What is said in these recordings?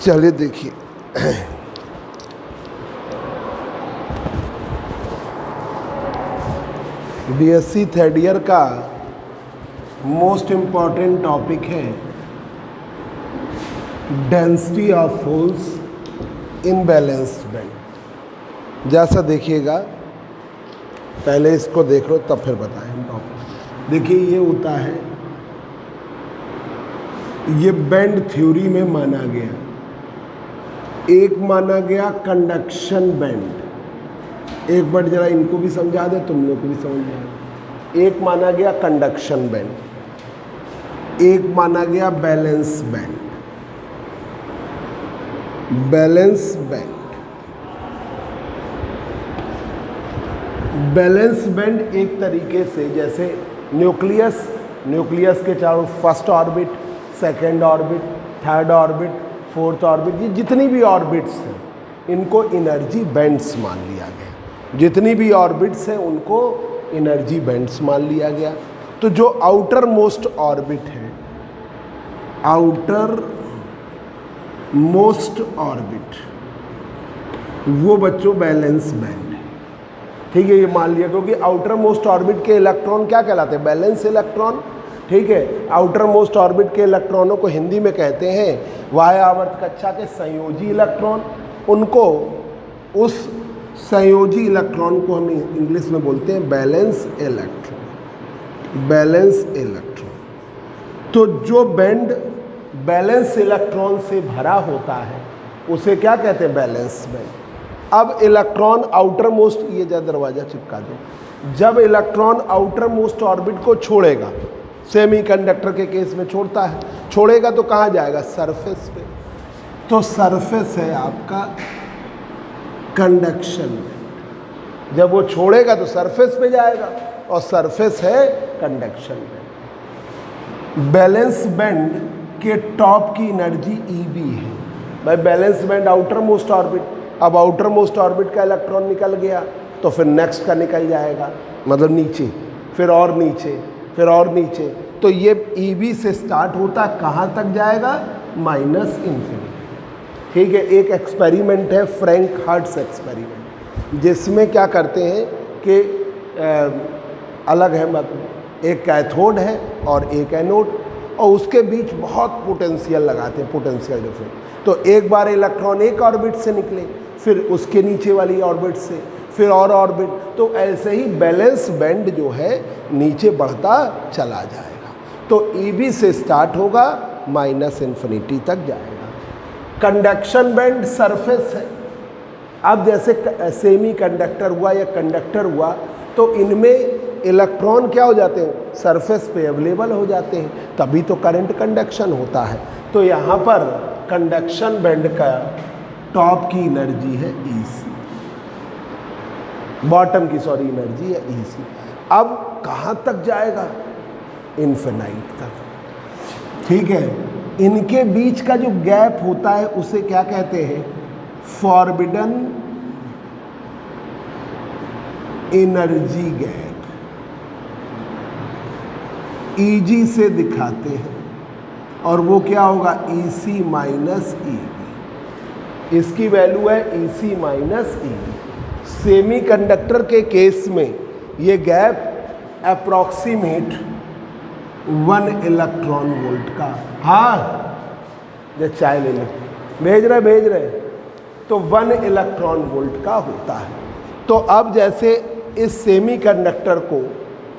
चलिए देखिए, BSc third year का मोस्ट इम्पॉर्टेंट टॉपिक है density of holes in balanced band. जैसा देखिएगा, पहले इसको देख लो तब फिर बताएं टॉपिक। देखिए ये होता है, ये बैंड थ्योरी में माना गया, एक माना गया कंडक्शन बैंड। एक बार जरा इनको भी समझा दे, तुम लोग को भी समझ जाए। एक माना गया कंडक्शन बैंड, एक माना गया balance band. Balance band, balance band एक तरीके से जैसे न्यूक्लियस के चारों first orbit, second orbit, third orbit, fourth orbit, ये जितनी भी ऑर्बिट्स हैं इनको एनर्जी बैंड्स मान लिया गया। जितनी भी ऑर्बिट्स हैं उनको एनर्जी बैंड्स मान लिया गया। तो जो आउटर मोस्ट ऑर्बिट है, आउटर मोस्ट ऑर्बिट, वो बच्चों बैलेंस बैंड है। ठीक है, ये मान लिया, क्योंकि आउटर मोस्ट ऑर्बिट के इलेक्ट्रॉन क्या कहलाते हैं? Balance electron. ठीक है, आउटर मोस्ट ऑर्बिट के इलेक्ट्रॉनों को हिंदी में कहते हैं वाह्य आवर्त कक्षा के संयोजी इलेक्ट्रॉन। उनको, उस संयोजी इलेक्ट्रॉन को हम इंग्लिश में बोलते हैं बैलेंस इलेक्ट्रॉन। Balance electron. तो जो बैंड बैलेंस इलेक्ट्रॉन से भरा होता है उसे क्या कहते हैं? Balance band. अब इलेक्ट्रॉन आउटर मोस्ट, ये जरा दरवाजा चिपका दो, जब इलेक्ट्रॉन आउटर मोस्ट ऑर्बिट को छोड़ेगा, सेमीकंडक्टर के केस में छोड़ता है, छोड़ेगा तो कहाँ जाएगा? सरफेस पे। तो सरफेस है आपका कंडक्शन बैंड। जब वो छोड़ेगा तो सरफेस पे जाएगा, और सरफेस है कंडक्शन बैंड। बैलेंस बैंड के टॉप की एनर्जी ईबी है। भाई balance band outer most orbit, अब आउटर मोस्ट ऑर्बिट का इलेक्ट्रॉन निकल गया तो फिर नेक्स्ट का निकल जाएगा, मतलब नीचे, फिर और नीचे, फिर और नीचे। तो ये ईबी से स्टार्ट होता है, कहाँ तक जाएगा? Minus infinity. ठीक है, एक एक्सपेरिमेंट है फ्रैंक हर्ट्ज एक्सपेरिमेंट, जिसमें क्या करते हैं कि अलग है, मतलब एक कैथोड है और एक एनोड, और उसके बीच बहुत पोटेंशियल लगाते हैं, पोटेंशियल डिफरेंस। तो एक बार इलेक्ट्रॉन एक ऑर्बिट से निकले, फिर उसके नीचे वाली ऑर्बिट से, फिर और ऑर्बिट, तो ऐसे ही बैलेंस बैंड जो है नीचे बढ़ता चला जाएगा। तो ईबी से स्टार्ट होगा, माइनस इन्फिनिटी तक जाएगा। कंडक्शन बैंड सरफेस है। अब जैसे सेमी कंडक्टर हुआ या कंडक्टर हुआ, तो इनमें इलेक्ट्रॉन क्या हो जाते हैं? सरफेस पे अवेलेबल हो जाते हैं, तभी तो करंट कंडक्शन होता है। तो यहाँ पर कंडक्शन बैंड का टॉप की एनर्जी है ईसी, बॉटम की सॉरी एनर्जी है ईसी। अब कहाँ तक जाएगा? इन्फिनाइट तक। ठीक है, इनके बीच का जो गैप होता है उसे क्या कहते हैं? Forbidden energy gap. ईजी से दिखाते हैं, और वो क्या होगा? EC minus EB. इसकी वैल्यू है EC minus EB. Semi conductor के केस में ये गैप अप्रॉक्सीमेट 1 इलेक्ट्रॉन वोल्ट का। हाँ, ये चाय ले लो, भेज रहे तो 1 इलेक्ट्रॉन वोल्ट का होता है। तो अब जैसे इस सेमी कंडक्टर को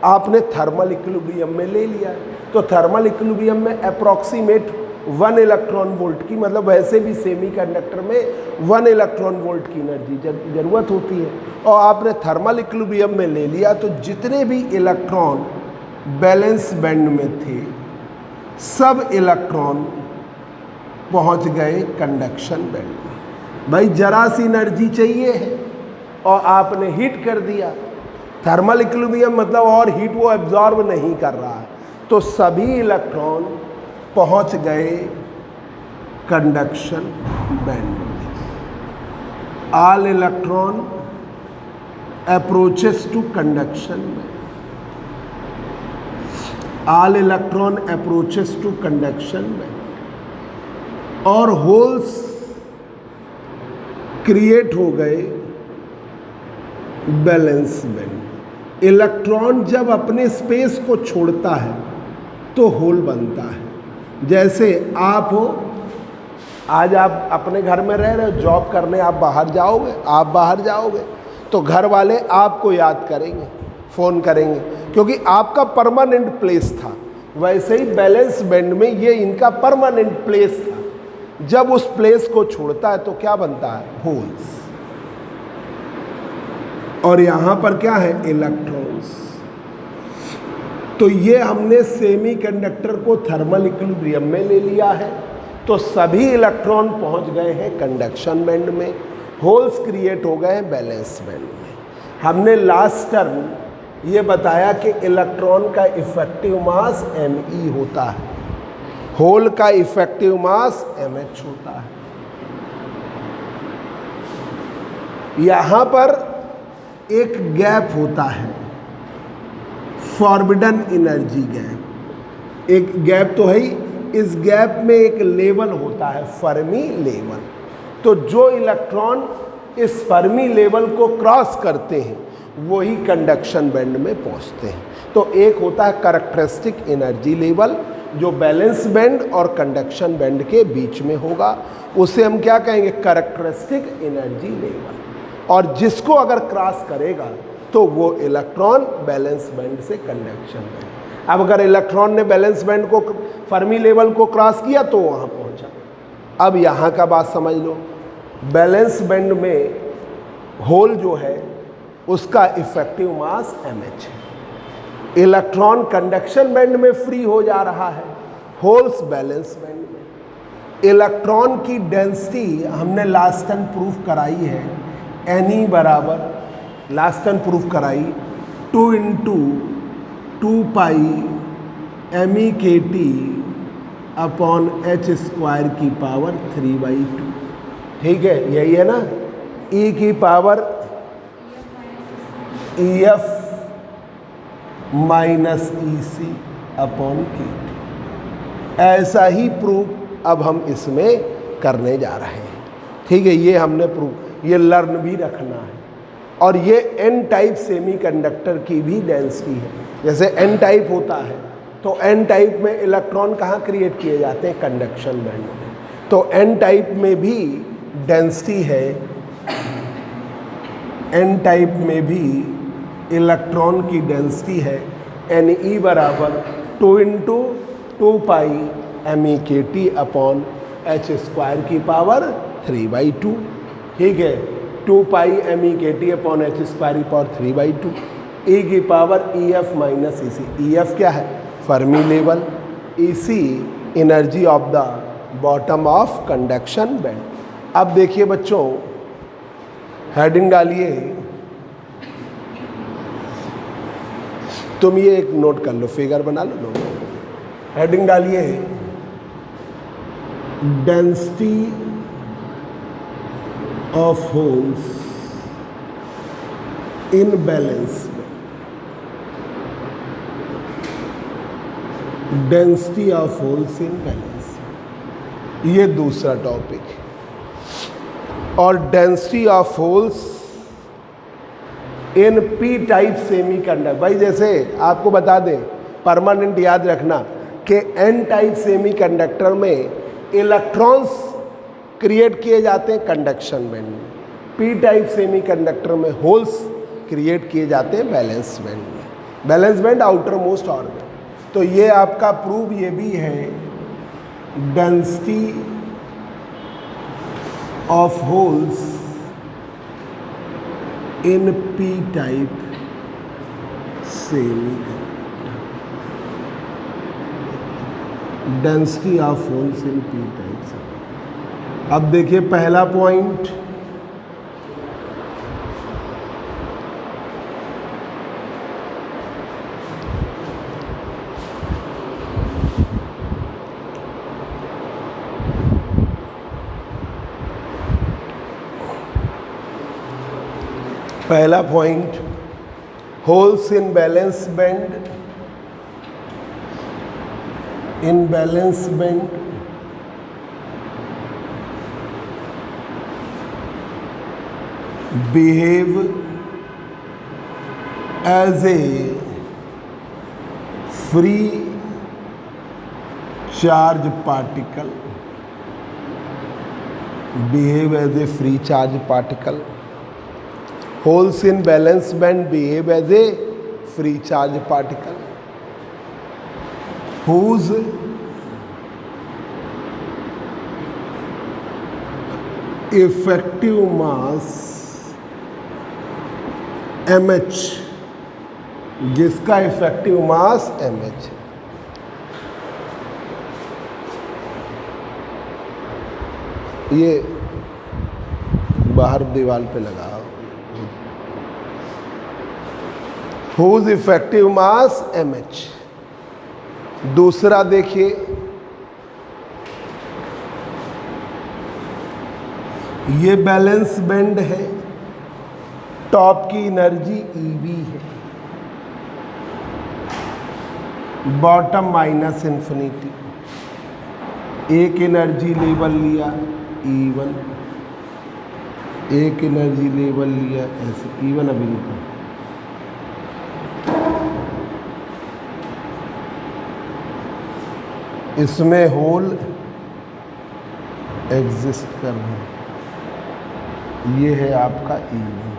आपने थर्मल इक्विलिब्रियम में ले लिया, तो थर्मल इक्विलिब्रियम में अप्रॉक्सीमेट 1 इलेक्ट्रॉन वोल्ट की, मतलब वैसे भी सेमी कंडक्टर में 1 इलेक्ट्रॉन वोल्ट की एनर्जी ज़रूरत होती है, और आपने थर्मल इक्विलिब्रियम में ले लिया, तो जितने भी इलेक्ट्रॉन बैलेंस बैंड में थे सब इलेक्ट्रॉन पहुंच गए कंडक्शन बैंड में। भाई जरा सी एनर्जी चाहिए है और आपने हीट कर दिया, थर्मल इक्विलिब्रियम मतलब और हीट वो एब्जॉर्ब नहीं कर रहा है, तो सभी इलेक्ट्रॉन पहुंच गए कंडक्शन बैंड में। All electron approaches to conduction band. All electron approaches to conduction band, और होल्स क्रिएट हो गए बैलेंस बैंड। इलेक्ट्रॉन जब अपने स्पेस को छोड़ता है तो होल बनता है। जैसे आप हो, आज आप अपने घर में रह रहे हो, जॉब करने आप बाहर जाओगे तो घर वाले आपको याद करेंगे, फ़ोन करेंगे, क्योंकि आपका परमानेंट प्लेस था। वैसे ही बैलेंस बैंड में ये इनका परमानेंट प्लेस था। जब उस प्लेस को छोड़ता है तो क्या बनता है? होल्स। और यहां पर क्या है? इलेक्ट्रॉन्स। तो ये हमने सेमीकंडक्टर को थर्मल इक्विलिब्रियम में ले लिया है, तो सभी इलेक्ट्रॉन पहुंच गए हैं कंडक्शन बैंड में, होल्स क्रिएट हो गए हैं बैलेंस बैंड में। हमने लास्ट टर्म ये बताया कि इलेक्ट्रॉन का इफेक्टिव मास me होता है, होल का इफेक्टिव मास mh होता है। यहां पर एक गैप होता है, फॉरबिडन एनर्जी गैप। एक गैप तो है ही, इस गैप में एक लेवल होता है, फर्मी लेवल। तो जो इलेक्ट्रॉन इस फर्मी लेवल को क्रॉस करते हैं वही कंडक्शन बैंड में पहुंचते हैं। तो एक होता है कैरेक्टरिस्टिक एनर्जी लेवल जो बैलेंस बैंड और कंडक्शन बैंड के बीच में होगा, उसे हम क्या कहेंगे? Characteristic energy level. और जिसको अगर क्रॉस करेगा तो वो इलेक्ट्रॉन बैलेंस बैंड से कंडक्शन बैंड। अब अगर इलेक्ट्रॉन ने बैलेंस बैंड को, फर्मी लेवल को क्रॉस किया तो वहाँ पहुँचा। अब यहाँ का बात समझ लो, बैलेंस बैंड में होल जो है उसका इफेक्टिव मास mh है। इलेक्ट्रॉन कंडक्शन बैंड में फ्री हो जा रहा है, होल्स बैलेंस बैंड में। इलेक्ट्रॉन की डेंसिटी हमने लास्ट टाइम प्रूफ कराई है, Ne बराबर, लास्ट टाइम प्रूफ कराई 2 × 2 पाई MEkT अपॉन h² की पावर 3/2। ठीक है, यही है ना? E की power EF minus EC upon KT। ऐसा ही प्रूफ अब हम इसमें करने जा रहे हैं। ठीक है, ये हमने प्रूफ, ये लर्न भी रखना है। और ये N टाइप सेमीकंडक्टर की भी डेंसिटी है। जैसे N टाइप होता है तो N टाइप में इलेक्ट्रॉन कहाँ क्रिएट किए जाते हैं? कंडक्शन बैंड में। तो N टाइप में भी डेंसिटी है, N टाइप में भी इलेक्ट्रॉन की डेंसिटी है Ne बराबर 2 × 2 पाई MEkT अपॉन h² की पावर 3/2। ठीक है, 2 पाई MEkT अपॉन h² की पावर 3/2। E की power EF minus EC। EF क्या है? Fermi level. EC energy of the bottom of conduction band. अब देखिए बच्चों, हेडिंग डालिए, तुम ये एक नोट कर लो, फिगर बना लो। हेडिंग डालिए, density of holes in balance band. Density of holes in balance, ये दूसरा टॉपिक। और density of holes in P type semiconductor. भाई जैसे आपको बता दें, परमानेंट याद रखना कि एन टाइप सेमीकंडक्टर में इलेक्ट्रॉन्स क्रिएट किए जाते हैं कंडक्शन बैंड में, पी टाइप सेमीकंडक्टर में होल्स क्रिएट किए जाते हैं बैलेंस बैंड में। Balance band outer most orbit. तो ये आपका प्रूफ ये भी है, density of holes in P type semiconductor. Density of holes in P type से। अब देखिए पहला पॉइंट, पहला point, holes in balance band, in balance band behave as a free charge particle, behave as a free charge particle. Holes in valence band behave as a free charge particle whose effective mass mh, जिसका effective mass mh है। ये बाहर दीवार पे लगा, whose effective mass mh। दूसरा देखिए, ये बैलेंस बैंड है, टॉप की एनर्जी EB है, बॉटम माइनस इन्फिनिटी। एक एनर्जी लेवल लिया E1, एक एनर्जी लेवल लिया ऐसे E1 अभी नहीं, इसमें होल एग्जिस्ट कर रहे हैं। ये है आपका E1।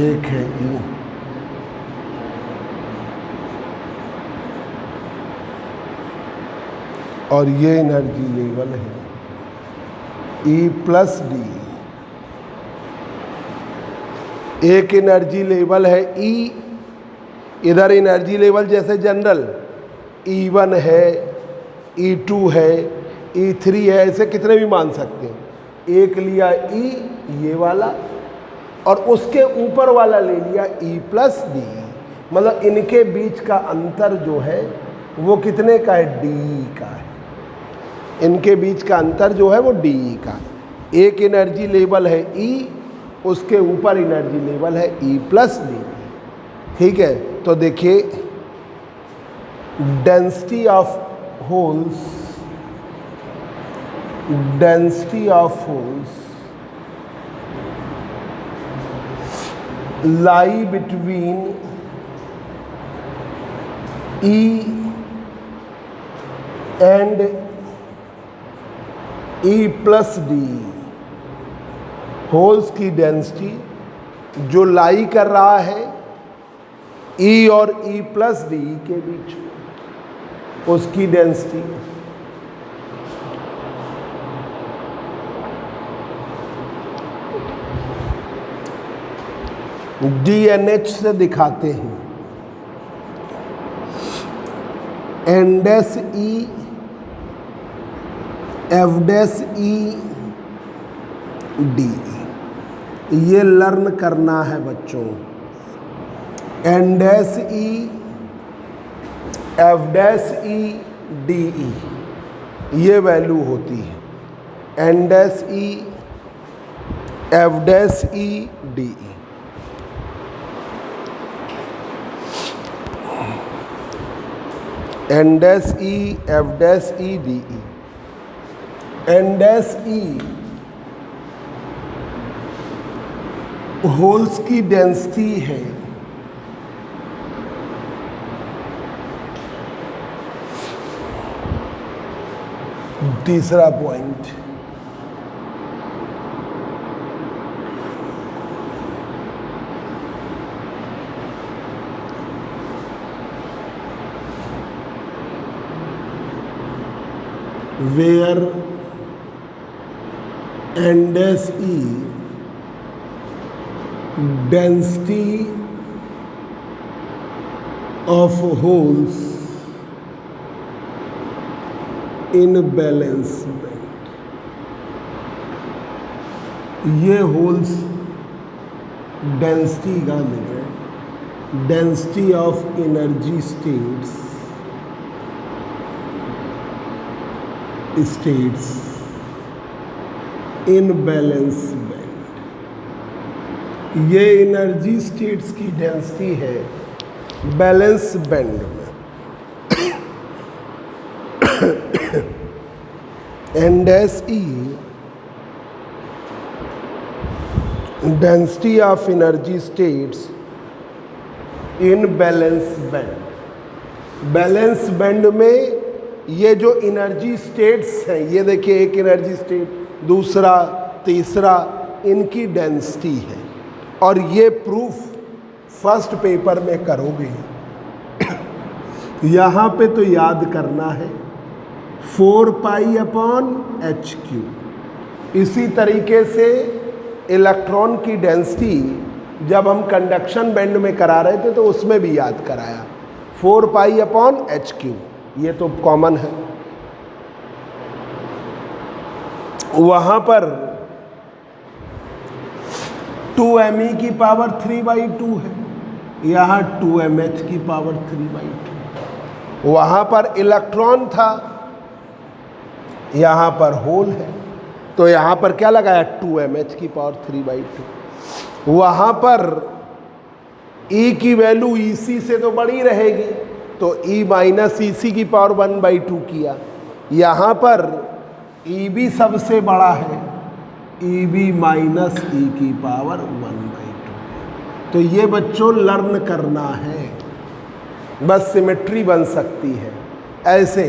एक है E, और ये एनर्जी लेवल है E+D। एक एनर्जी लेवल है E, इधर एनर्जी लेवल जैसे जनरल E1 है, E2 है, E3 है, ऐसे कितने भी मान सकते हैं। एक लिया E ये वाला और उसके ऊपर वाला ले लिया E+D, मतलब इनके बीच का अंतर जो है वो कितने का है, D का है। इनके बीच का अंतर जो है वो D का है। एक एनर्जी लेवल है E, उसके ऊपर एनर्जी लेवल है E+D। ठीक है, तो देखिए density of holes, density of holes lie between E and E+D। Holes की डेंसिटी जो लाई कर रहा है E और E+D के बीच, उसकी डेंसिटी DNH से दिखाते हैं। N-E, F-E, D, ये लर्न करना है बच्चों। N-E, F-E, DE, ये वैल्यू होती है N-E, F-E, DE। N-E, F-E, DE। N-E holes की डेंसिटी है, तीसरा point. where N-E density of holes in balance band। ये होल्स डेंसिटी का मिल रहा है, density of energy states in balance band। ये एनर्जी स्टेट्स की डेंसिटी है बैलेंस बैंड में। N dash E density of energy states in balance band. Balance band में ये जो एनर्जी स्टेट्स हैं, ये देखिए एक एनर्जी स्टेट, दूसरा, तीसरा, इनकी डेंसिटी है। और ये प्रूफ फर्स्ट पेपर में करोगे। यहाँ पे तो याद करना है 4 पाई अपॉन HQ। इसी तरीके से इलेक्ट्रॉन की डेंसिटी जब हम कंडक्शन बैंड में करा रहे थे तो उसमें भी याद कराया 4 पाई अपॉन HQ, ये तो कॉमन है। वहाँ पर 2me की पावर 3/2 है, यहाँ 2mh की पावर 3/2। वहाँ पर इलेक्ट्रॉन था, यहाँ पर होल है, तो यहाँ पर क्या लगाया 2mh की पावर 3/2। वहाँ पर E की वैल्यू EC से तो बड़ी रहेगी, तो E माइनस EC की पावर 1/2 किया। यहाँ पर EB सबसे बड़ा है, EB माइनस E की पावर 1/2। तो ये बच्चों लर्न करना है, बस सिमेट्री बन सकती है। ऐसे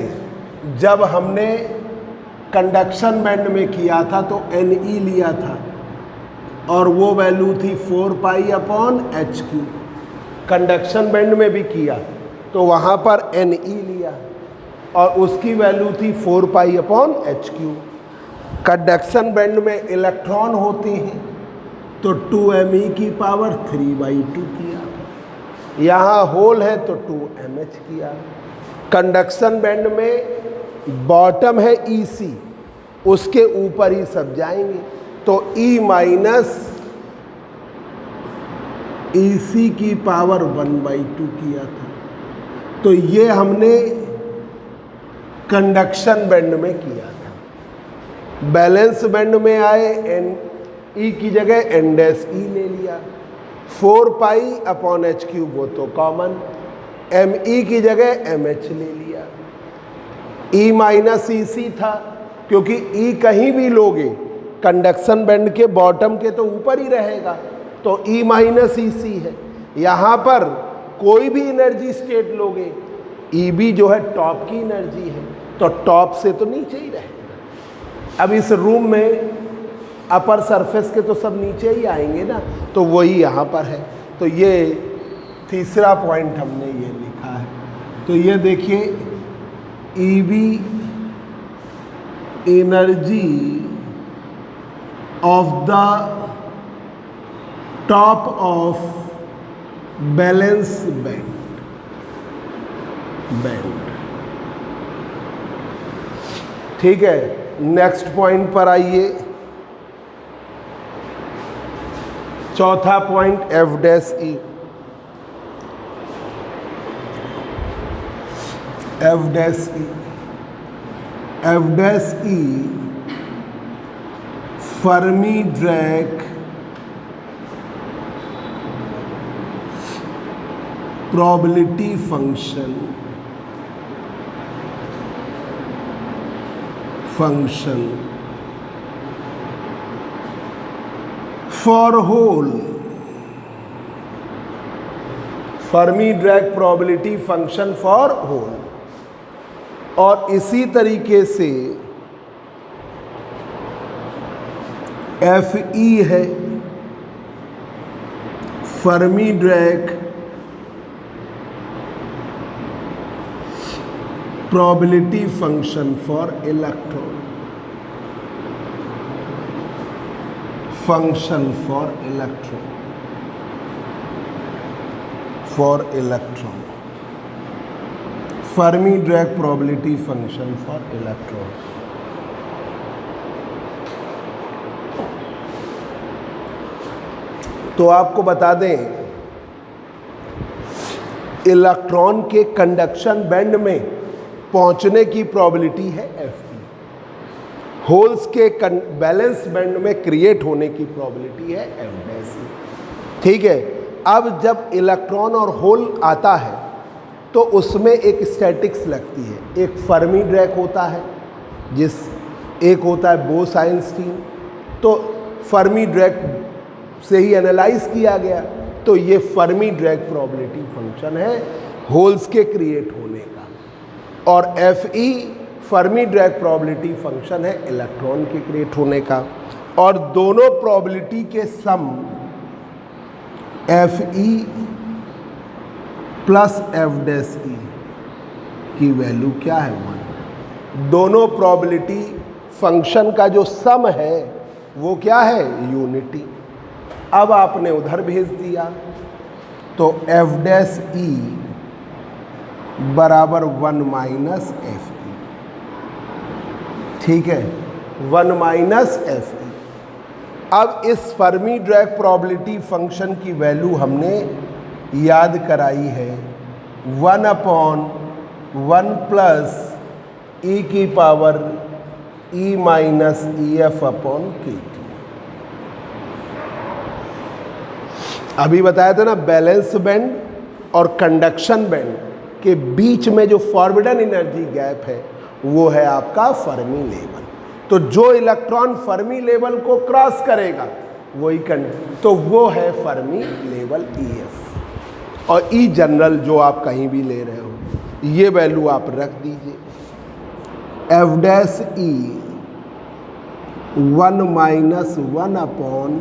जब हमने कंडक्शन बैंड में किया था तो Ne लिया था और वो वैल्यू थी 4 pi upon HQ। Conduction band में भी किया तो वहाँ पर Ne लिया और उसकी वैल्यू थी 4 pi upon HQ। Conduction band में इलेक्ट्रॉन होते हैं तो 2me की पावर 3/2 किया। यहाँ होल है तो 2mh किया। कंडक्शन बैंड में बॉटम है EC, उसके ऊपर ही सब जाएंगे, तो E माइनस EC की पावर 1/2 किया था। तो ये हमने कंडक्शन बैंड में किया था। बैलेंस बैंड में आए E की जगह N डैश E ले लिया, 4 पाई अपॉन HQ वो तो कॉमन, Me की जगह MH ले लिया। E माइनस EC था क्योंकि E कहीं भी लोगे कंडक्शन बैंड के बॉटम के तो ऊपर ही रहेगा, तो E माइनस EC है। यहाँ पर कोई भी एनर्जी स्टेट लोगे, EB जो है टॉप की एनर्जी है, तो टॉप से तो नीचे ही रहेगा। अब इस रूम में अपर सरफेस के तो सब नीचे ही आएंगे ना, तो वही यहाँ पर है। तो ये तीसरा पॉइंट हमने ये लिखा है। तो ये देखिए EB energy of the top of balance band. ठीक है, नेक्स्ट पॉइंट पर आइए। चौथा point F dash E। F dash E, F dash E Fermi Dirac probability function for hole. Fermi Dirac probability function for hole. और इसी तरीके से Fe है Fermi Dirac probability function for electron. Fermi Dirac probability function for electron. तो आपको बता दें, electron के कंडक्शन बैंड में पहुंचने की प्रोबेबिलिटी है Fe। होल्स के बैलेंस बैंड में क्रिएट होने की प्रोबेबिलिटी है F डैश E। ठीक है। अब जब इलेक्ट्रॉन और होल आता है तो उसमें एक स्टैटिक्स लगती है, एक फर्मी ड्रैग होता है, एक होता है बोस-आइंस्टीन। तो फर्मी ड्रैग से ही एनालाइज किया गया, तो ये फर्मी ड्रैग प्रोबेबिलिटी फंक्शन है होल्स के क्रिएट होने का, और Fe Fermi drag probability function है इलेक्ट्रॉन के क्रिएट होने का। और दोनों प्रोबेबिलिटी के सम Fe प्लस F' की वैल्यू क्या है 1। दोनों प्रोबेबिलिटी फंक्शन का जो सम है वो क्या है यूनिटी। अब आपने उधर भेज दिया तो F' बराबर 1 माइनस Fe, ठीक है, 1 माइनस Fe। अब इस फर्मी ड्रैग प्रोबेबिलिटी फंक्शन की वैल्यू हमने याद कराई है 1/1 प्लस e की power e minus EF upon KT। अभी बताया था ना, बैलेंस बैंड और कंडक्शन बैंड के बीच में जो फॉरबिडन एनर्जी गैप है वो है आपका फर्मी लेवल। तो जो इलेक्ट्रॉन फर्मी लेवल को क्रॉस करेगा वही तो वो है फर्मी लेवल EF। और E जनरल जो आप कहीं भी ले रहे हो ये वैल्यू आप रख दीजिए, F' 1 minus 1 upon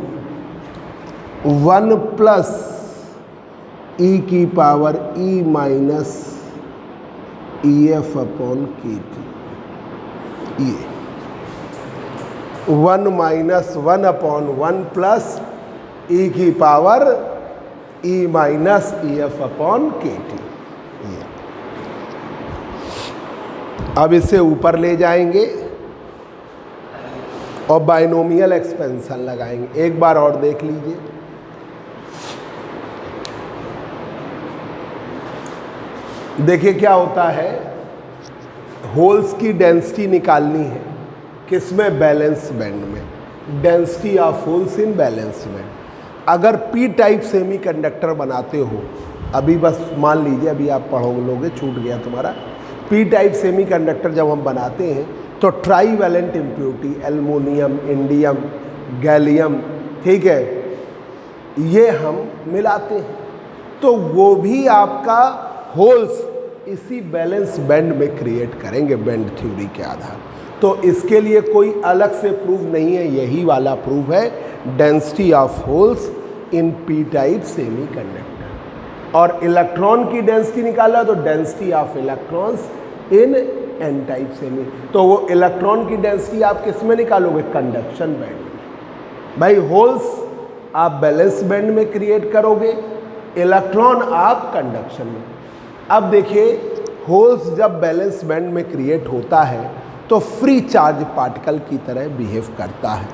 1 plus e की power e minus EF upon KT। ये 1 माइनस 1 अपॉन 1 प्लस e की power e minus EF upon KT। अब इसे ऊपर ले जाएंगे और बाइनोमियल एक्सपेंशन लगाएंगे। एक बार और देख लीजिए, देखिए क्या होता है, होल्स की डेंसिटी निकालनी है किसमें, बैलेंस बैंड में, density of holes in balance band. अगर पी टाइप सेमीकंडक्टर बनाते हो, अभी बस मान लीजिए अभी आप पढ़ोगे, छूट गया तुम्हारा, पी टाइप सेमीकंडक्टर जब हम बनाते हैं तो trivalent impurity aluminium, indium, gallium, ठीक है, ये हम मिलाते हैं तो वो भी आपका होल्स इसी बैलेंस बैंड में क्रिएट करेंगे बैंड थ्योरी के आधार। तो इसके लिए कोई अलग से प्रूफ नहीं है, यही वाला प्रूफ है, density of holes in P type semiconductor. और इलेक्ट्रॉन की डेंसिटी निकाला तो density of electrons in an type semi. तो वो इलेक्ट्रॉन की डेंसिटी आप किस में निकालोगे, कंडक्शन बैंड में। भाई होल्स आप बैलेंस बैंड में क्रिएट करोगे, इलेक्ट्रॉन आप कंडक्शन में। अब देखिए होल्स जब बैलेंस बैंड में क्रिएट होता है तो फ्री चार्ज पार्टिकल की तरह बिहेव करता है।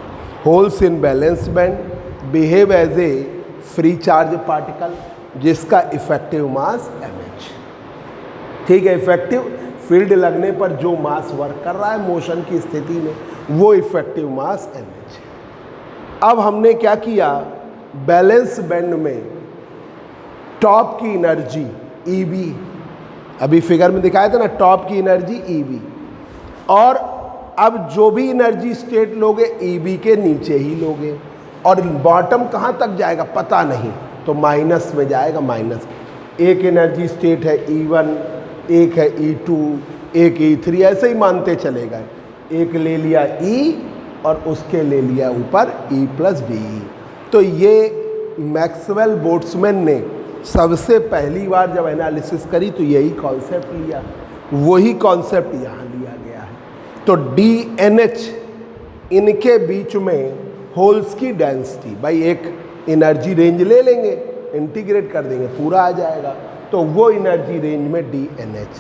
Holes in balance band behave as a free charge particle जिसका इफेक्टिव मास mh, ठीक है, इफेक्टिव फील्ड लगने पर जो मास वर्क कर रहा है मोशन की स्थिति में वो इफेक्टिव मास mh। अब हमने क्या किया, बैलेंस बैंड में टॉप की एनर्जी EB, अभी फिगर में दिखाया था ना, टॉप की एनर्जी EB, और अब जो भी एनर्जी स्टेट लोगे EB के नीचे ही लोगे, और बॉटम कहाँ तक जाएगा पता नहीं, तो माइनस में जाएगा, माइनस। एक एनर्जी स्टेट है E1, एक है E2, एक E3, ऐसे ही मानते चले गए। एक ले लिया E और उसके ले लिया ऊपर E प्लस DE। तो ये मैक्सवेल बोल्ट्जमैन ने सबसे पहली बार जब एनालिसिस करी तो यही कॉन्सेप्ट लिया, वही कॉन्सेप्ट यहाँ लिया गया है। तो DNH इनके बीच में होल्स की डेंसिटी, भाई एक एनर्जी रेंज ले लेंगे, इंटीग्रेट कर देंगे, पूरा आ जाएगा। तो वो एनर्जी रेंज में DNH,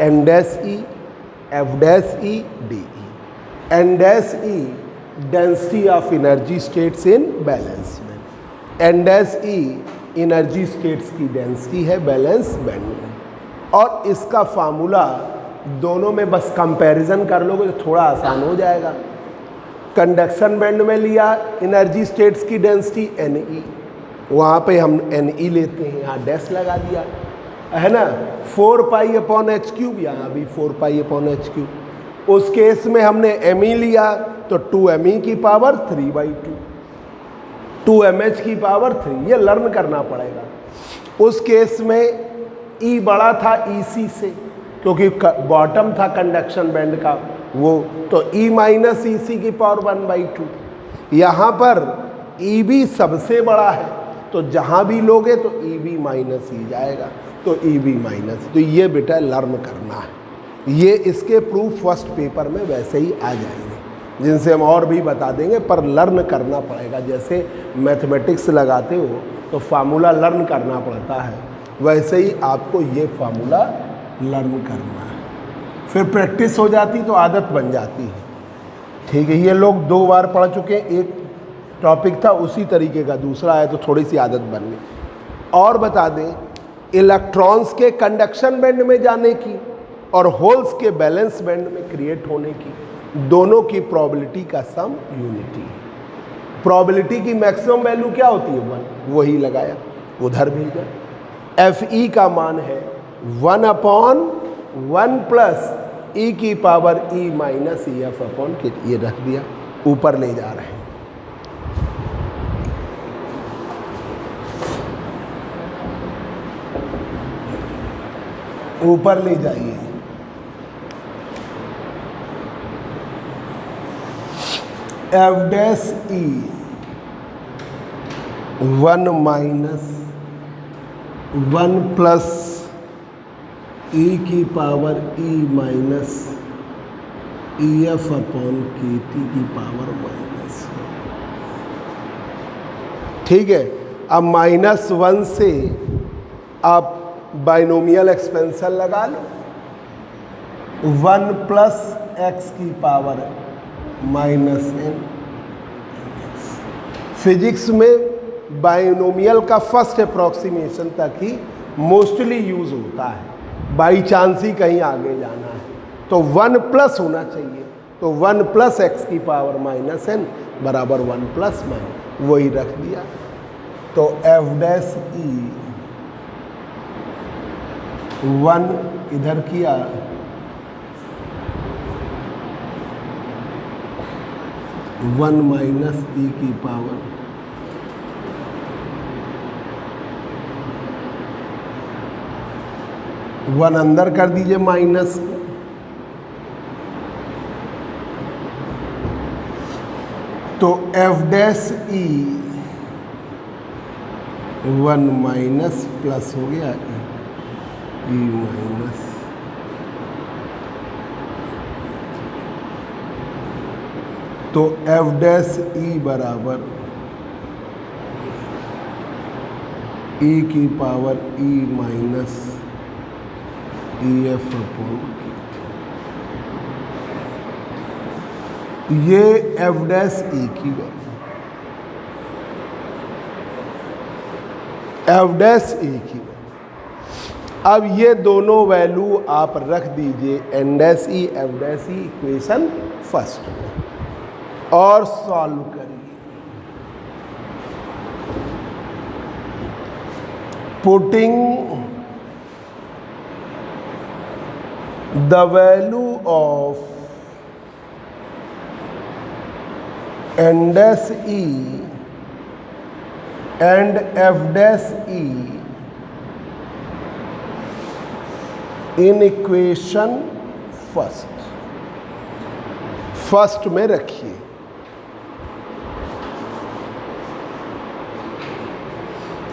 N-E, F-E, DE। N-E density of energy states in balance band, N-E energy states की डेंसिटी है बैलेंस बैंड में। और इसका फार्मूला दोनों में बस कंपैरिजन कर लोगे तो थोड़ा आसान हो जाएगा। कंडक्शन बैंड में लिया एनर्जी स्टेट्स की डेंसिटी Ne, वहाँ पे हम NE लेते हैं, यहाँ डैश लगा दिया, है ना। 4π/h³, यहाँ भी 4π/h³। उस केस में हमने ME लिया तो 2ME की पावर 3/2, 2MH की पावर 3, ये लर्न करना पड़ेगा। उस केस में E बड़ा था EC से, क्योंकि बॉटम था कंडक्शन बैंड का वो, तो E माइनस EC की पावर 1/2। यहाँ पर EB सबसे बड़ा है, तो जहाँ भी लोगे तो EB माइनस E जाएगा, तो EB माइनस। तो ये बेटा लर्न करना है, ये इसके प्रूफ फर्स्ट पेपर में वैसे ही आ जाएंगे, जिनसे हम और भी बता देंगे, पर लर्न करना पड़ेगा। जैसे मैथमेटिक्स लगाते हो तो फार्मूला लर्न करना पड़ता है, वैसे ही आपको ये फार्मूला लर्न करना है, फिर प्रैक्टिस हो जाती तो आदत बन जाती है। ठीक है, ये लोग 2 बार पढ़ चुके हैं, एक टॉपिक था उसी तरीके का, दूसरा है तो थोड़ी सी आदत बन गई। और बता दें, इलेक्ट्रॉन्स के कंडक्शन बैंड में जाने की और होल्स के बैलेंस बैंड में क्रिएट होने की, दोनों की प्रोबेबिलिटी का सम यूनिटी है। प्रोबेबिलिटी की मैक्सिमम वैल्यू क्या होती है? 1, वही लगाया, उधर भेजा। FE का मान है 1/1 + e की पावर E माइनस EF/k, ये रख दिया, ऊपर ले जा रहे हैं। ऊपर ले जाइए, F' 1 माइनस 1 प्लस E की पावर E माइनस EF/kT की पावर माइनस। ठीक है, अब -1 से आप बाइनोमियल एक्सपेंशन लगा लो, 1 प्लस x की पावर -n। फिजिक्स में बाइनोमियल का फर्स्ट अप्रॉक्सीमेशन तक ही मोस्टली यूज होता है, बाई चांस ही कहीं आगे जाना है तो 1 प्लस होना चाहिए, तो 1 प्लस x की पावर -n बराबर 1 प्लस -, वही रख दिया। तो F' 1 इधर किया, 1 माइनस E की पावर 1 अंदर कर दीजिए माइनस, तो F' 1 माइनस प्लस हो गया E माइनस, तो F' बराबर E की पावर E माइनस EF/k। ये F' की वैल्यू, F' की वैल्यू। अब ये दोनों वैल्यू आप रख दीजिए N', F' इक्वेशन फर्स्ट में और सॉल्व करिए। Putting the value of N' and F' in equation first में रखिए।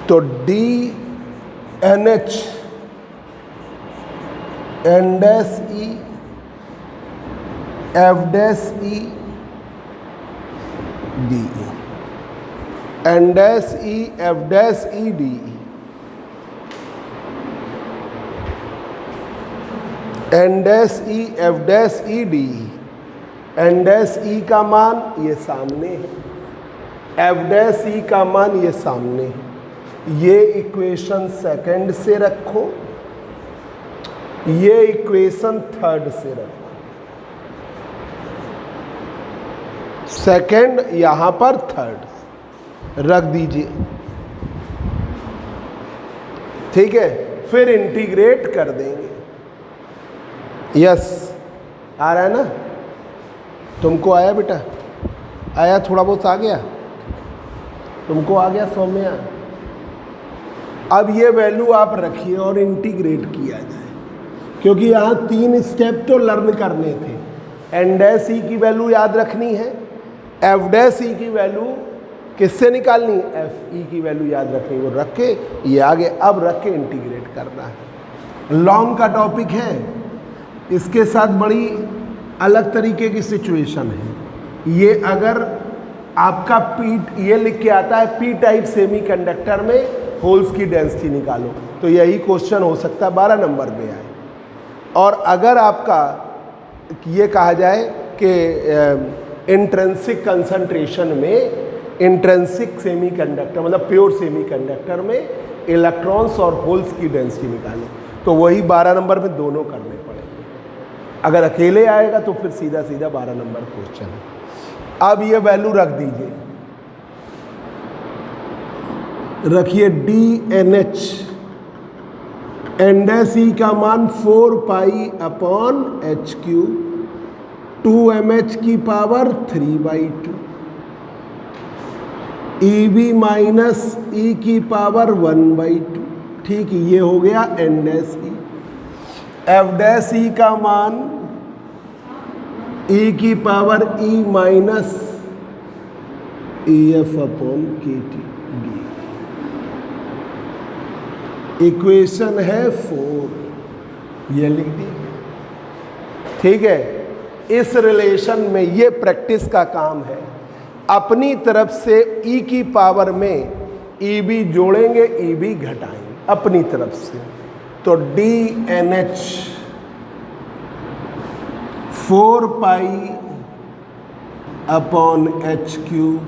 तो DNH N', F' DE, N', F' DE, N', F' DE, N' का मान ये सामने है, F' का मान ये सामने है। ये इक्वेशन सेकंड से रखो, ये इक्वेशन थर्ड से रखो। सेकंड यहाँ पर, थर्ड रख दीजिए। ठीक है, फिर इंटीग्रेट कर देंगे। यस, आ रहा है ना? तुमको आया बेटा? आया, थोड़ा बहुत आ गया तुमको? आ गया सौम्या? अब ये वैल्यू आप रखिए और इंटीग्रेट किया जाए, क्योंकि यहाँ 3 स्टेप तो लर्न करने थे। एन डैश ई की वैल्यू याद रखनी है, एफ डैश ई की वैल्यू किससे निकालनी, एफ ई की वैल्यू याद रखनी, वो रख के ये आगे अब रख के इंटीग्रेट करना है। लॉन्ग का टॉपिक है, इसके साथ बड़ी अलग तरीके की सिचुएशन है। ये अगर आपका पी, ये लिख के आता है पी टाइप सेमी कंडक्टर में होल्स की डेंसिटी निकालो, तो यही क्वेश्चन हो सकता है 12 नंबर में आए। और अगर आपका ये कहा जाए कि इंट्रिंसिक कंसंट्रेशन में, इंट्रिंसिक सेमीकंडक्टर मतलब प्योर सेमीकंडक्टर में इलेक्ट्रॉन्स और होल्स की डेंसिटी निकालो, तो वही 12 नंबर में दोनों करने पड़ेंगे। अगर अकेले आएगा तो फिर सीधा सीधा 12 नंबर क्वेश्चन है। अब ये वैल्यू रख दीजिए, रखिए D N H, N dash E का मान 4 pi upon H cube, 2 M H की power 3/2, E B minus E की पावर 1/2। ठीक, ये हो गया N dash E. F dash E का मान ई की power E minus E F upon K T D. Equation है 4, ये लिख दी। ठीक है, इस रिलेशन में ये प्रैक्टिस का काम है। अपनी तरफ से ई की पावर में ई बी जोड़ेंगे, ई बी घटाएंगे अपनी तरफ से। तो D N H 4 pi upon H cube,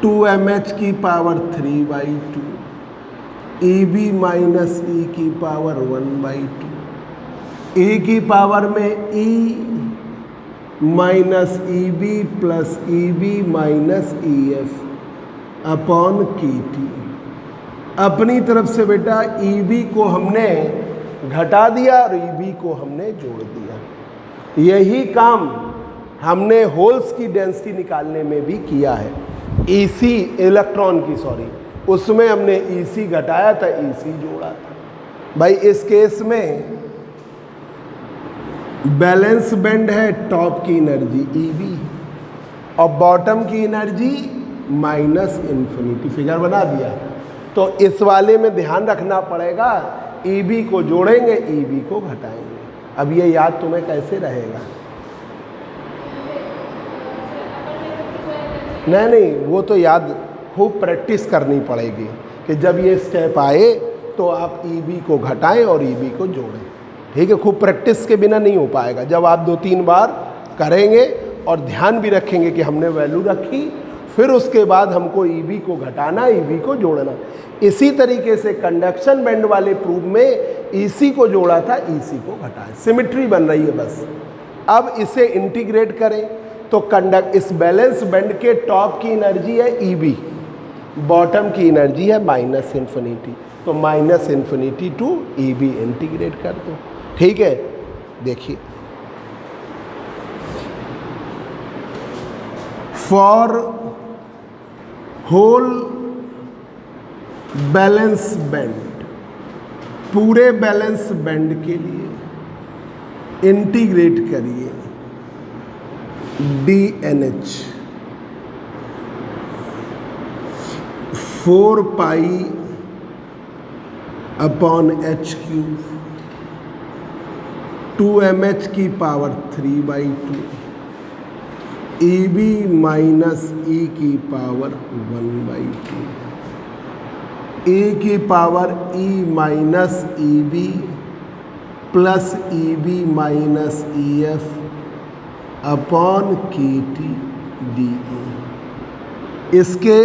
2 M H की power 3/2, E B minus E की पावर 1/2, ई की पावर में E minus E B plus E B minus E F upon K T. अपनी तरफ से बेटा ई बी को हमने घटा दिया और ई बी को हमने जोड़ दिया। यही काम हमने होल्स की डेंसिटी निकालने में भी किया है। ईसी इलेक्ट्रॉन की, सॉरी, उसमें हमने ईसी घटाया था, ईसी जोड़ा था। भाई इस केस में बैलेंस बैंड है, टॉप की एनर्जी ई बी और बॉटम की एनर्जी माइनस इन्फिनिटी। फिगर बना दिया। तो इस वाले में ध्यान रखना पड़ेगा, ई बी को जोड़ेंगे, ई बी को घटाएंगे। अब ये याद तुम्हें कैसे रहेगा? नहीं, वो तो याद खूब प्रैक्टिस करनी पड़ेगी कि जब ये स्टेप आए तो आप ई बी को घटाएं और ई बी को जोड़ें। ठीक है, खूब प्रैक्टिस के बिना नहीं हो पाएगा। जब आप 2-3 बार करेंगे और ध्यान भी रखेंगे कि हमने वैल्यू रखी, फिर उसके बाद हमको ई बी को घटाना, ई बी को जोड़ना। इसी तरीके से कंडक्शन बैंड वाले प्रूफ में ईसी को जोड़ा था, ईसी को घटाया। सिमिट्री बन रही है बस। अब इसे इंटीग्रेट करें तो इस बैलेंस बैंड के टॉप की एनर्जी है ई बी, बॉटम की एनर्जी है माइनस इन्फिनिटी। तो minus infinity to E B integrate कर दो। ठीक है, देखिए, फॉर होल बैलेंस बैंड, पूरे बैलेंस बैंड के लिए इंटीग्रेट करिए D N H 4 pi upon H cube, 2 M H की power 3/2, E B minus E की पावर 1/2, ई की power E minus E B plus E B minus E F upon K T D A. इसके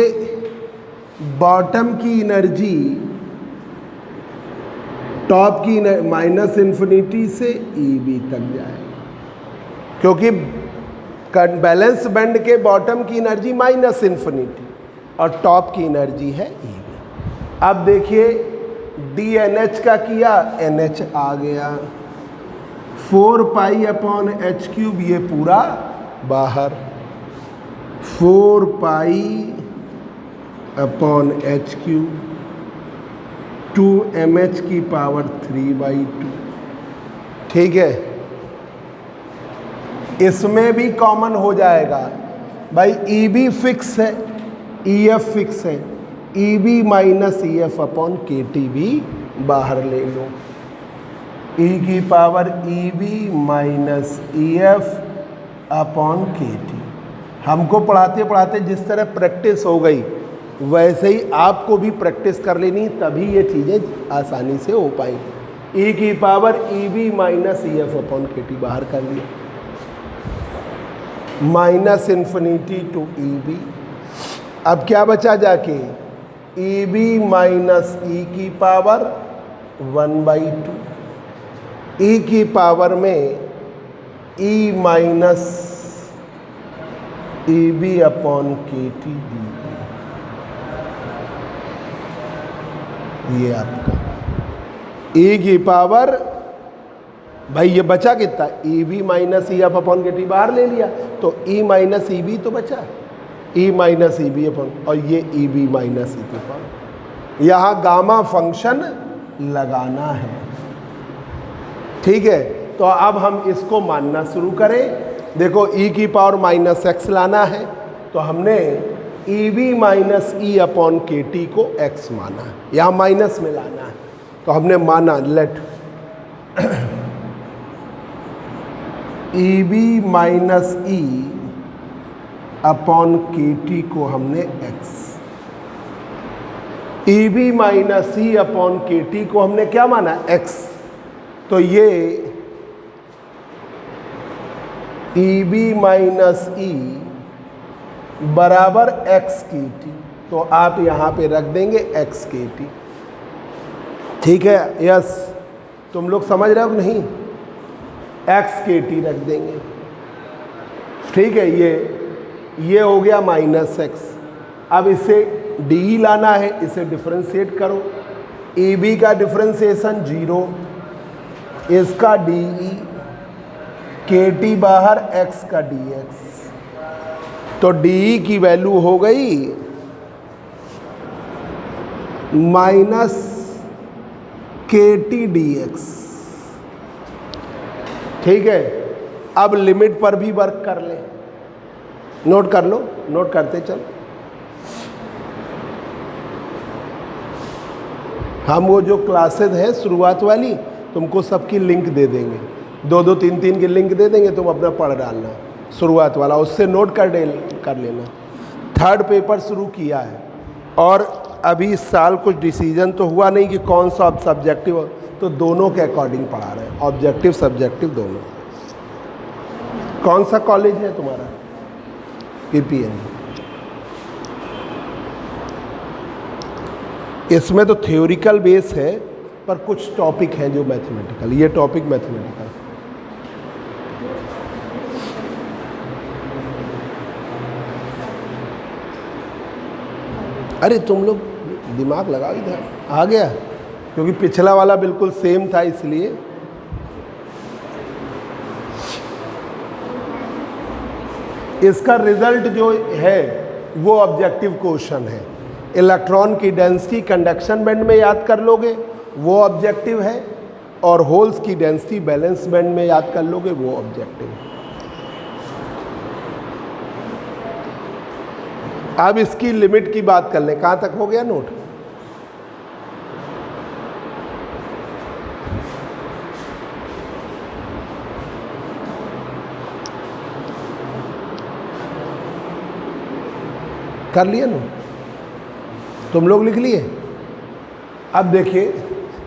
bottom की energy top की minus infinity से E B तक जाएगा, क्योंकि बैलेंस बैंड के बॉटम की एनर्जी माइनस इन्फिनिटी और टॉप की एनर्जी है ई बी। अब देखिए DNH का किया, NH आ गया, 4 पाई अपॉन एच क्यूब, ये पूरा बाहर, 4 pi upon H cube, 2mh की पावर 3/2। ठीक है, इसमें भी कॉमन हो जाएगा भाई, EB फिक्स है, EF फिक्स है, EB minus EF upon KT भी बाहर ले लो, e की power EB minus EF upon KT। हमको पढ़ाते पढ़ाते जिस तरह प्रैक्टिस हो गई वैसे ही आपको भी प्रैक्टिस कर लेनी, तभी ये चीज़ें आसानी से हो पाएंगी। e की power EB minus EF upon KT बाहर कर लिया, माइनस इन्फिनिटी टू EB। अब क्या बचा जाके, EB माइनस E की पावर 1/2, E की पावर में E minus EB upon KT दी, ये आपका E की पावर, भाई ये बचा कितना, EB minus EF upon KT बाहर ले लिया, तो E माइनस EB तो बचा, E माइनस EB अपॉन, और ये EB माइनस E के पावर, यहाँ गामा फंक्शन लगाना है। ठीक है, तो अब हम इसको मानना शुरू करें। देखो E की पावर माइनस x लाना है, तो हमने EB minus E upon KT को x माना, यहाँ माइनस में लाना है, तो हमने माना let EB minus E upon KT को हमने x, EB minus E upon KT को हमने क्या माना, x, तो ये EB माइनस E बराबर x KT, तो आप यहाँ पे रख देंगे x KT। ठीक है, यस, तुम लोग समझ रहे हो नहीं, x KT रख देंगे। ठीक है, ये हो गया माइनस x। अब इसे डी लाना है, इसे डिफरेंशिएट करो, EB का डिफरेंशिएशन 0, इसका DE, KT बाहर, x का dx, तो DE की वैल्यू हो गई माइनस KT dx। ठीक है, अब लिमिट पर भी वर्क कर ले, नोट कर लो, नोट करते चल। हम वो जो क्लासेज है शुरुआत वाली, तुमको सबकी लिंक दे देंगे, 2-2, 3-3 की लिंक दे देंगे, तुम अपना पढ़ डालना शुरुआत वाला, उससे नोट कर लेना। 3rd पेपर शुरू किया है, और अभी इस साल कुछ डिसीजन तो हुआ नहीं कि कौन सा सब्जेक्टिव, तो दोनों के अकॉर्डिंग पढ़ा रहे हैं, ऑब्जेक्टिव सब्जेक्टिव दोनों। कौन सा कॉलेज है तुम्हारा, PPN। इसमें तो थ्योरिकल बेस है, पर कुछ टॉपिक हैं जो मैथमेटिकल, ये टॉपिक मैथमेटिकल। अरे तुम लोग दिमाग लगाओ, इधर आ गया, क्योंकि पिछला वाला बिल्कुल सेम था, इसलिए इसका रिजल्ट जो है वो ऑब्जेक्टिव क्वेश्चन है। इलेक्ट्रॉन की डेंसिटी कंडक्शन बैंड में याद कर लोगे, वो ऑब्जेक्टिव है, और होल्स की डेंसिटी बैलेंस बैंड में याद कर लोगे, वो ऑब्जेक्टिव है। अब इसकी लिमिट की बात कर लें, कहाँ तक हो गया नोट। कर लिए नोट, तुम लोग लिख लिए। अब देखिए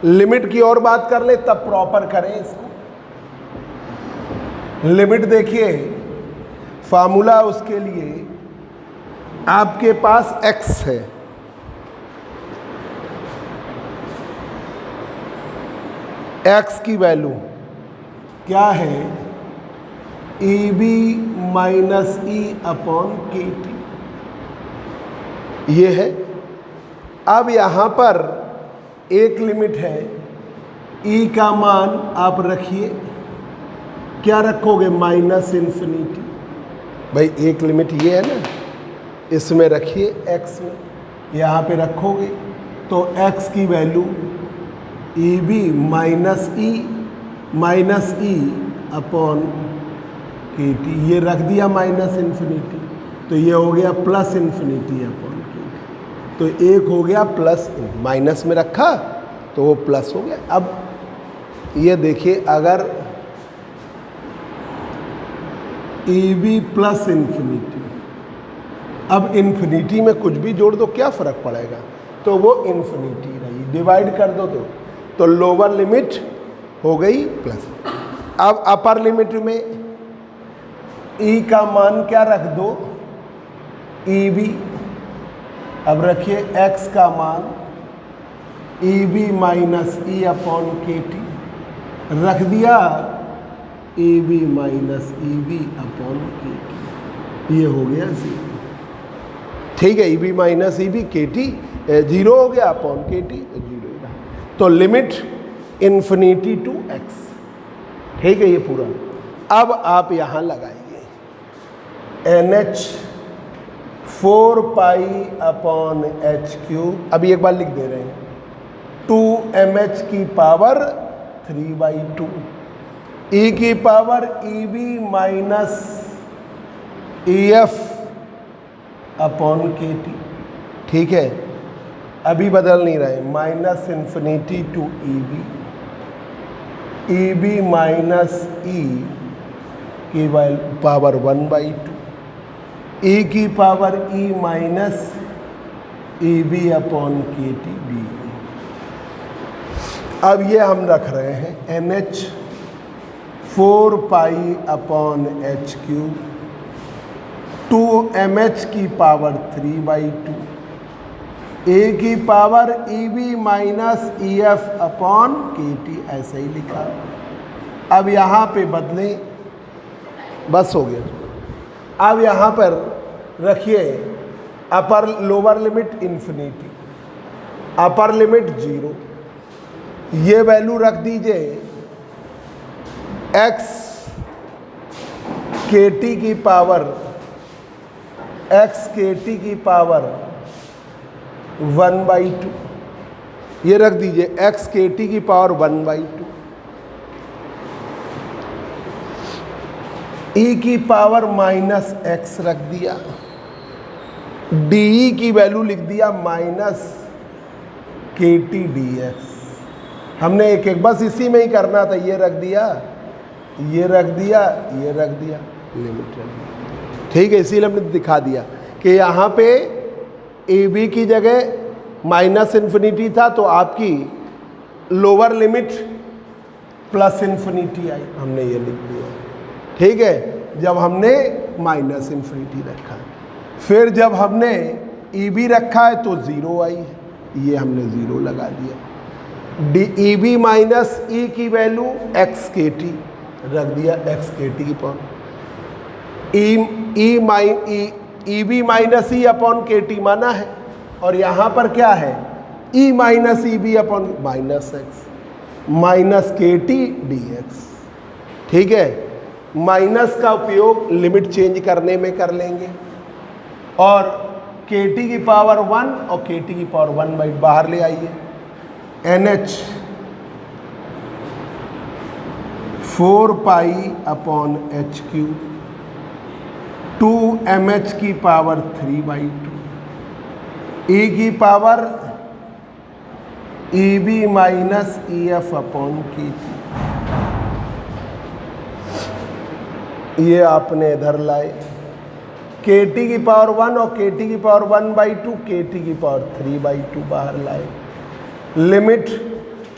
लिमिट की और बात कर ले, तब प्रॉपर करें इसको। लिमिट देखिए, फार्मूला उसके लिए आपके पास x है, x की वैल्यू क्या है, EB minus E upon KT, ये है। अब यहाँ पर एक लिमिट है, ई का मान आप रखिए, क्या रखोगे, माइनस इन्फिनिटी। भाई एक लिमिट ये है ना, इसमें रखिए एक्स में, यहाँ पे रखोगे तो एक्स की value E B minus E upon K T, ये रख दिया माइनस इन्फिनिटी, तो ये हो गया plus infinity upon K T. तो एक हो गया प्लस, माइनस में रखा तो वो प्लस हो गया। अब ये देखिए, अगर ई बी प्लस इन्फिनिटी, अब इन्फिनिटी में कुछ भी जोड़ दो क्या फ़र्क पड़ेगा, तो वो इन्फिनिटी रही, डिवाइड कर दो तो लोअर लिमिट हो गई प्लस। अब अपर लिमिट में ई का मान क्या रख दो, ई बी, अब रखिए एक्स का मान E B minus E upon K T, रख दिया A B minus E B upon K T, ये हो गया जीरो। ठीक है, E B minus E B K T zero हो गया, अपॉन के टी जीरो ही रहा। तो लिमिट इन्फिनिटी टू एक्स, ठीक है ये पूरा। अब आप यहाँ लगाइए N H 4 pi upon H cube, अभी एक बार लिख दे रहे हैं, 2mh की पावर 3/2 ई की power E B minus E F upon K T, ठीक है, अभी बदल नहीं रहे, minus infinity to E B minus E की पावर 1/2 ई की power E minus E B upon K T D. अब ये हम रख रहे हैं N H 4 pi upon H cube 2mh की पावर 3/2 ए की power E B minus E F upon K T, ऐसे ही लिखा। अब यहाँ पे बदलें, बस हो गया। अब यहाँ पर रखिए upper lower limit infinity, upper limit 0, ये वैल्यू रख दीजिए x के टी की पावर x के टी की पावर 1/2, ये रख दीजिए x के टी की पावर 1/2, e की पावर माइनस एक्स रख दिया, डी की वैल्यू लिख दिया minus K T D x. हमने एक एक बस इसी में ही करना था, ये रख दिया, ये रख दिया, ये रख दिया, लिमिट रख दिया, ठीक है। इसीलिए हमने दिखा दिया कि यहाँ पे ए बी की जगह माइनस इन्फिनिटी था तो आपकी लोअर लिमिट प्लस इन्फिनिटी आई, हमने ये लिख दिया, ठीक है। जब हमने माइनस इन्फिनिटी रखा है, फिर जब हमने ई बी रखा है तो ज़ीरो आई है, ये हमने ज़ीरो लगा दिया। D E B minus E की वैल्यू एक्स के टी रख दिया, एक्स के टी की power E B minus E upon K T माना है, और यहाँ पर क्या है E minus E B upon minus X minus K T D X, ठीक है। माइनस का उपयोग लिमिट चेंज करने में कर लेंगे, और के टी की पावर 1 और के टी की पावर 1 बाहर ले आइए, N H 4 pi upon H cube 2mh की पावर 3/2 ई की power E B minus E F upon K T, ये आपने इधर लाए, के टी की पावर 1 और के टी की पावर 1/2, के टी की पावर 3/2 बाहर लाए। लिमिट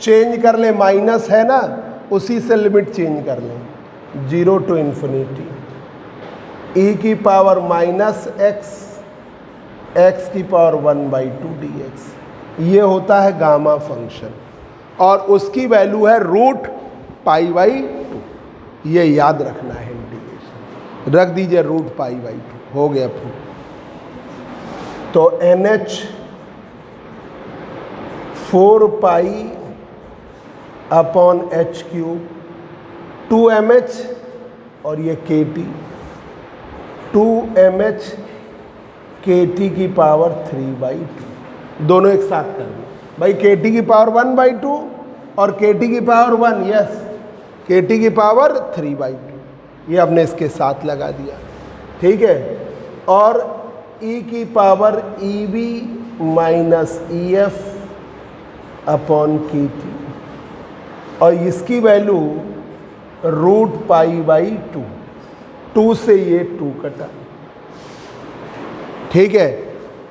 चेंज कर ले, माइनस है ना, उसी से लिमिट चेंज कर लें, 0 टू इन्फिनिटी ई की पावर माइनस एक्स एक्स की पावर 1/2 डी एक्स, ये होता है गामा फंक्शन, और उसकी वैल्यू है √π/2, ये याद रखना है, इंटीग्रेशन रख दीजिए √π/2, हो गया प्रूफ। तो N H 4 pi upon H cube 2mh और ये kT 2mh kT की पावर 3/2 दोनों एक साथ कर दो भाई। kT की पावर 1/2 और kT की पावर 1, यस kT की पावर 3/2 ये हमने इसके साथ लगा दिया, ठीक है। और e की power EB minus EF upon KT और इसकी वैल्यू √π/2, 2 से ये 2 कटा, ठीक है।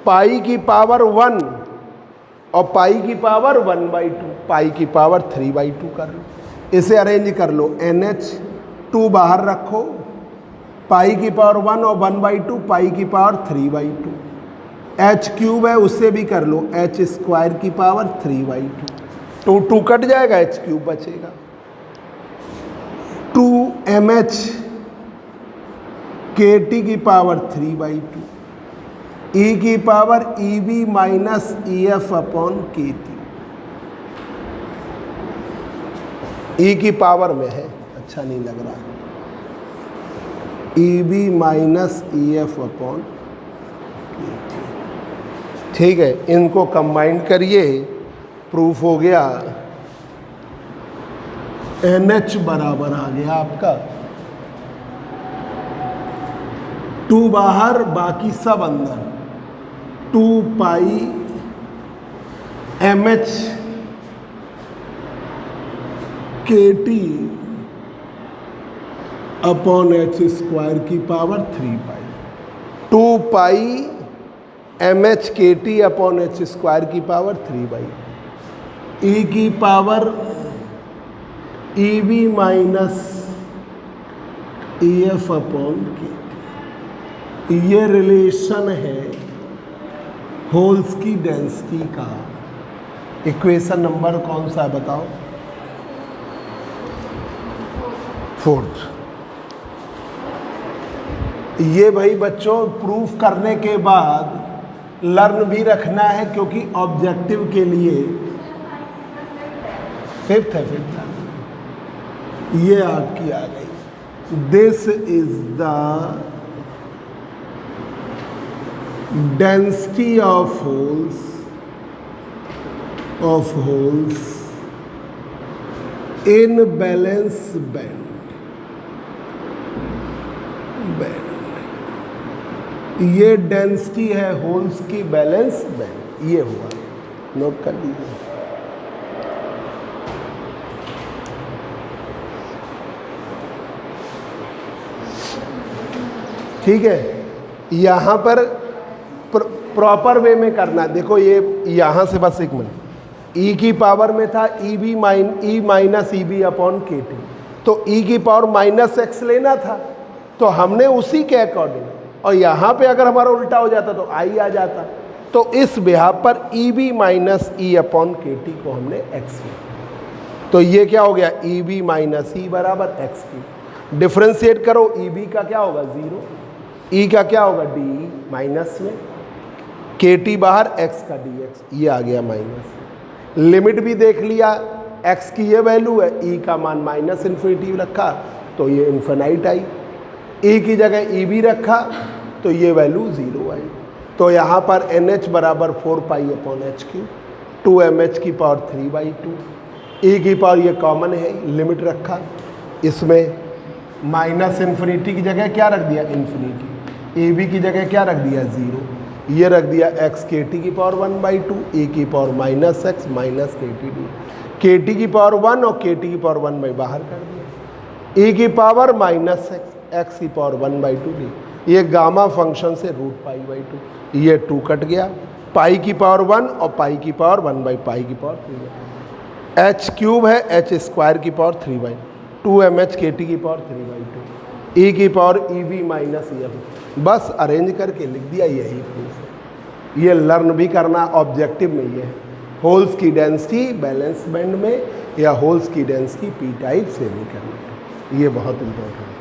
पाई की पावर 1 और पाई की पावर 1/2, पाई की पावर 3/2 कर लो, इसे अरेंज कर लो। NH 2 बाहर रखो, पाई की पावर 1 और 1/2, पाई की पावर 3/2। h क्यूब है उससे भी कर लो, h स्क्वायर की पावर 3/2, 2 कट जाएगा, h क्यूब बचेगा। 2mh kT की पावर 3/2, e की power EB minus EF upon KT, e की पावर में है, अच्छा नहीं लग रहा, EB minus EF upon KT, ठीक है। इनको कंबाइन करिए, प्रूफ हो गया। NH बराबर आ गया आपका 2 बाहर बाकी सब अंदर, 2 पाई MH KT upon h square की पावर 3π, 2 पाई MH KT upon h square की पावर 3/, e की power EB minus EF upon KT। ये रिलेशन है होल्स की डेंसिटी का। इक्वेशन नंबर कौन सा है बताओ? 4th। ये भाई बच्चों प्रूफ करने के बाद लर्न भी रखना है, क्योंकि ऑब्जेक्टिव के लिए 5th है, 5th ये आपकी आ गई। This is the density of holes in balance band. ये डेंसिटी है होल्स की बैलेंस बैंड, ये हुआ, नोट कर लीजिए। ठीक है, यहाँ पर प्रॉपर वे में करना। देखो ये यहाँ से बस एक मिनट, e की पावर में था E minus EB upon KT, तो e की पावर माइनस x लेना था, तो हमने उसी के अकॉर्डिंग, और यहाँ पे अगर हमारा उल्टा हो जाता तो i आ जाता, तो इस बिहाफ पर EB minus E upon KT को हमने x लिया। तो ये क्या हो गया, EB माइनस E बराबर x की। डिफ्रेंशिएट करो, EB का क्या होगा 0, E का क्या होगा DE माइनस में, KT बाहर, x का dx, ये आ गया माइनस। लिमिट भी देख लिया, x की ये वैल्यू है, E का मान माइनस इन्फिनिटी रखा तो ये इन्फिनाइट आई, E की जगह EB रखा तो ये वैल्यू 0 आई। तो यहाँ पर NH बराबर 4 pi upon H Q, 2mh की पावर 3/2, E की पावर ये कॉमन है, लिमिट रखा, इसमें माइनस इन्फिनिटी की जगह क्या रख दिया इन्फिनिटी, EB की जगह क्या रख दिया 0, ये रख दिया x KT की पावर 1/2, E की power minus x minus KT, KT की पावर 1 और KT की पावर 1 बाहर कर दिया, E की पावर माइनस x की पावर 1/2 दी। ये गामा फंक्शन से √π/2, ये 2 कट गया, पाई की पावर 1 और पाई की पावर 1/पाई की पावर 3, h क्यूब है, h स्क्वायर की पावर 3/2, 2mh KT की पावर 3/2, E की पावर EB माइनस EF, बस अरेंज करके लिख दिया, यही प्रूफ है। ये लर्न भी करना, ऑब्जेक्टिव में ये है होल्स की डेंसिटी बैलेंस बैंड में या होल्स की डेंसिटी p टाइप से भी करना, ये बहुत इंपॉर्टेंट है।